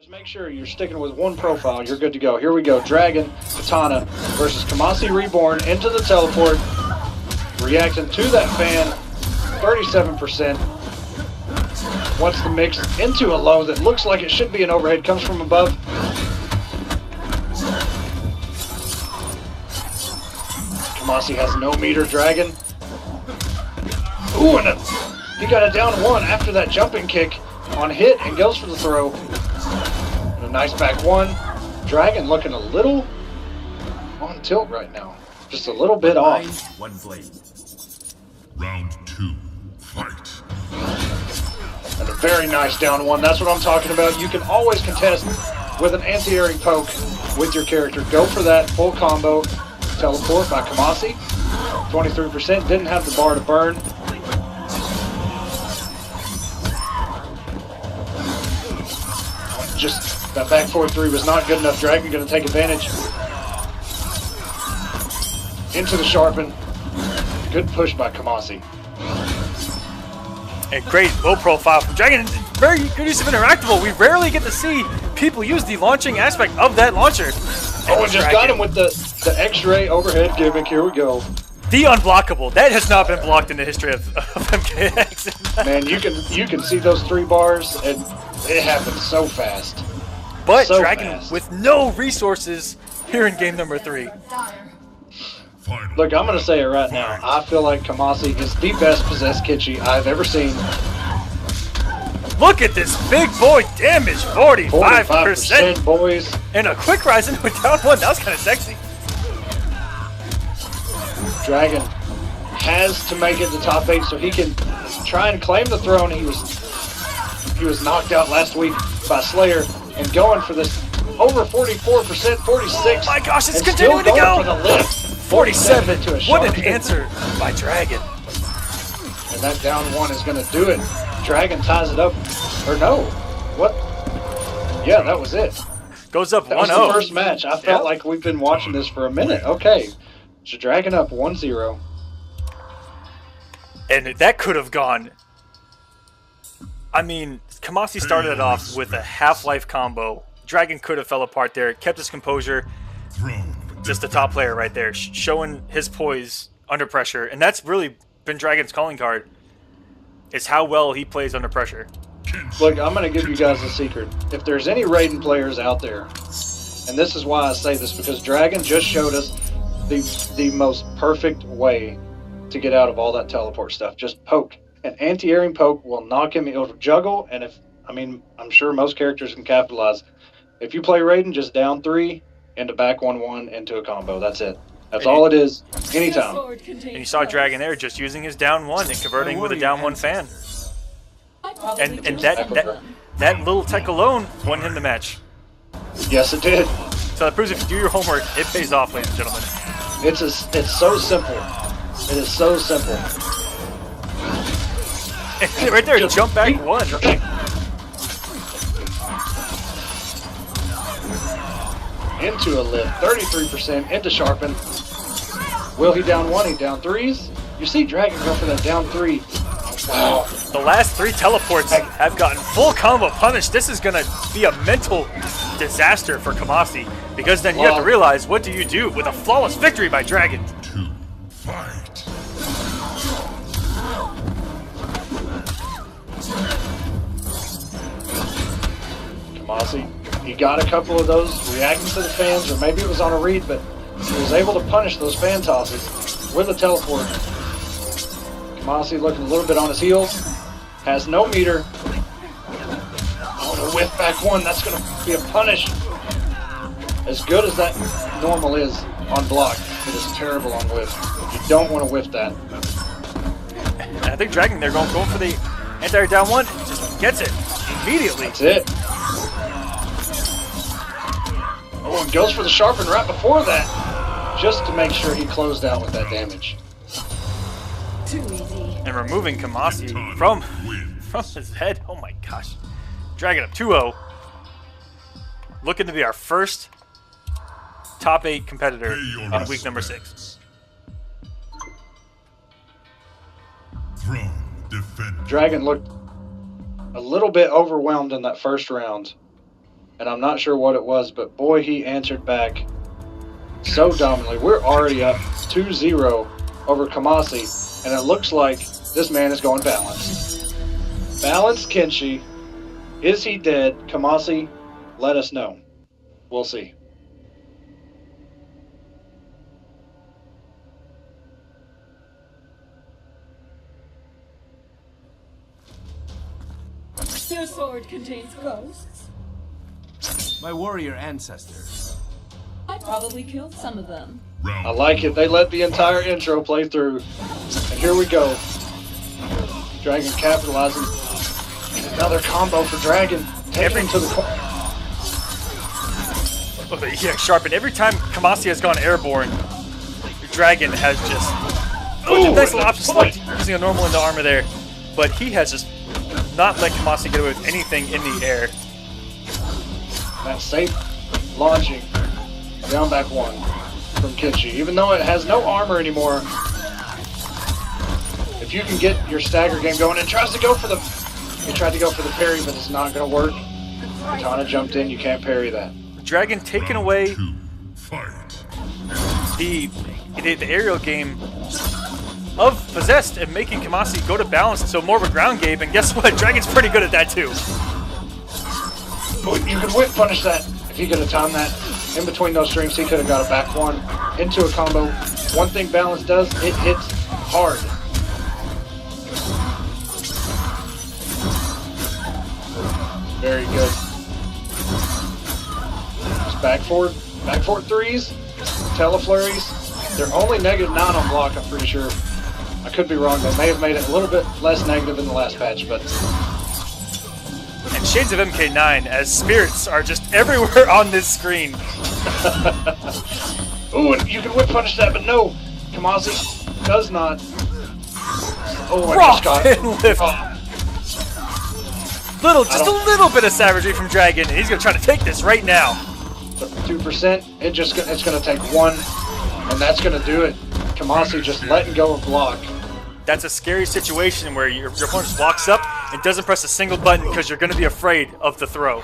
Just make sure you're sticking with one profile. You're good to go. Here we go. Dragon, Katana versus Kamasi Reborn into the teleport. Reacting to that fan. 37%. Wants to mix into a low that looks like it should be an overhead. Comes from above. Kamasi has no meter. Dragon. Ooh, and he got a down one after that jumping kick on hit and goes for the throw. And a nice back one. Dragon looking a little on tilt right now. Just a little bit off. One blade. Round 2, fight. And a very nice down one. That's what I'm talking about. You can always contest with an anti-airing poke with your character. Go for that full combo. Teleport by Kamasi. 23%. Didn't have the bar to burn. Just that back 4-3 was not good enough. Dragon going to take advantage. Into the sharpen. Good push by Kamasi. A great low profile from Dragon. Very good use of interactable. We rarely get to see people use the launching aspect of that launcher. And just got him with the X-ray overhead gimmick. Here we go. The unblockable. That has not been blocked in the history of MKX. Man, you can see those 3 bars, and it happens so fast. But so Dragon fast. with no resources here in game number 3. Look, I'm going to say it right now. I feel like Kamasi is the best possessed Kitchi I've ever seen. Look at this big boy damage, 45%. Boys. And a quick rise into a down one. That was kind of sexy. Dragon has to make it to top 8 so he can try and claim the throne. He was knocked out last week by Slayer, and going for this over 44%, 46. Oh my gosh, it's continuing to go. For the lift. 47. To a what an shot. answer by Dragon. And that down one is going to do it. Dragon ties it up. Or no. What? Yeah, that was it. Goes up 1-0. That was the first match. I felt like we've been watching this for a minute. Okay. So Dragon up 1-0. And that could have gone. I mean, Kamasi started it off with a half-life combo. Dragon could have fell apart there. Kept his composure. Just a top player right there, showing his poise under pressure. And that's really been Dragon's calling card, is how well he plays under pressure. Look, I'm going to give you guys a secret. If there's any Raiden players out there, and this is why I say this, because Dragon just showed us the most perfect way to get out of all that teleport stuff. Just poke. An anti-airing poke will knock him. It'll juggle, and I'm sure most characters can capitalize. If you play Raiden, just down 3, into back 1-1, into a combo. That's it. That's all it is. Anytime. And you saw Dragon there just using his down 1 and converting with a down 1 fan. And that little tech alone won him the match. Yes, it did. So that proves if you do your homework, it pays off, ladies and gentlemen. It's so simple. It is so simple. Right there, jump back 1. Into a lift, 33%, into sharpen. Will he down 1? He down 3s? You see Dragon go for that down 3. Wow. The last 3 teleports have gotten full combo punish. This is going to be a mental disaster for Kamasi, because then you have to realize, what do you do with a flawless victory by Dragon? 2, fight. Kamasi, he got a couple of those reacting to the fans, or maybe it was on a read, but he was able to punish those fan tosses with a teleport. Kamasi looking a little bit on his heels, has no meter. Oh, the whiff back 1, that's going to be a punish. As good as that normal is on block, it is terrible on whiff. You don't want to whiff that. And I think Dragon, they're going for the anti-air down 1, just gets it immediately. That's it. Oh, and goes for the sharpen right before that, just to make sure he closed out with that damage. Too easy. And removing Kamasi from his head. Oh my gosh. Dragon up 2-0. Looking to be our first top 8 competitor in week number 6. Dragon looked a little bit overwhelmed in that first round. and I'm not sure what it was, but boy, he answered back so dominantly. We're already up 2-0 over Kamasi, and it looks like this man is going balanced. Balanced Kenshi. Is he dead? Kamasi, let us know. We'll see. Your sword contains ghosts. My warrior ancestors. I probably killed some of them. Round I like it. They let the entire intro play through. And here we go. Dragon capitalizing. Another combo for Dragon. Taking to the corner. Oh, yeah, Sharpen. Every time Kamasi has gone airborne, Dragon has just... Oh, nice little option select using a normal into armor there. But he has just not let Kamasi get away with anything in the air. That safe launching. Down back one from Kenshi. Even though it has no armor anymore, if you can get your stagger game going, and tries to go for the... He tried to go for the parry, but it's not going to work. Katana jumped in. You can't parry that. Dragon taking away 2, fight. the aerial game of Possessed and making Kamasi go to balance, so more of a ground game, and guess what? Dragon's pretty good at that too. But you could whip punish that if he could have timed that. In between those streams, he could have got a back one into a combo. One thing balance does, it hits hard. Very good. Just back forward threes, teleflurries. They're only -9 on block, I'm pretty sure. I could be wrong. They may have made it a little bit less negative in the last patch, but... And shades of MK9 as spirits are just everywhere on this screen. Ooh, and you can whip punish that, but no! Kamasi does not. Oh, I just got it. Lift. Just a little bit of savagery from Dragon, and he's gonna try to take this right now. 2%, it's gonna take one, and that's gonna do it. Kamasi just letting go of block. That's a scary situation where your opponent just walks up and doesn't press a single button because you're gonna be afraid of the throw.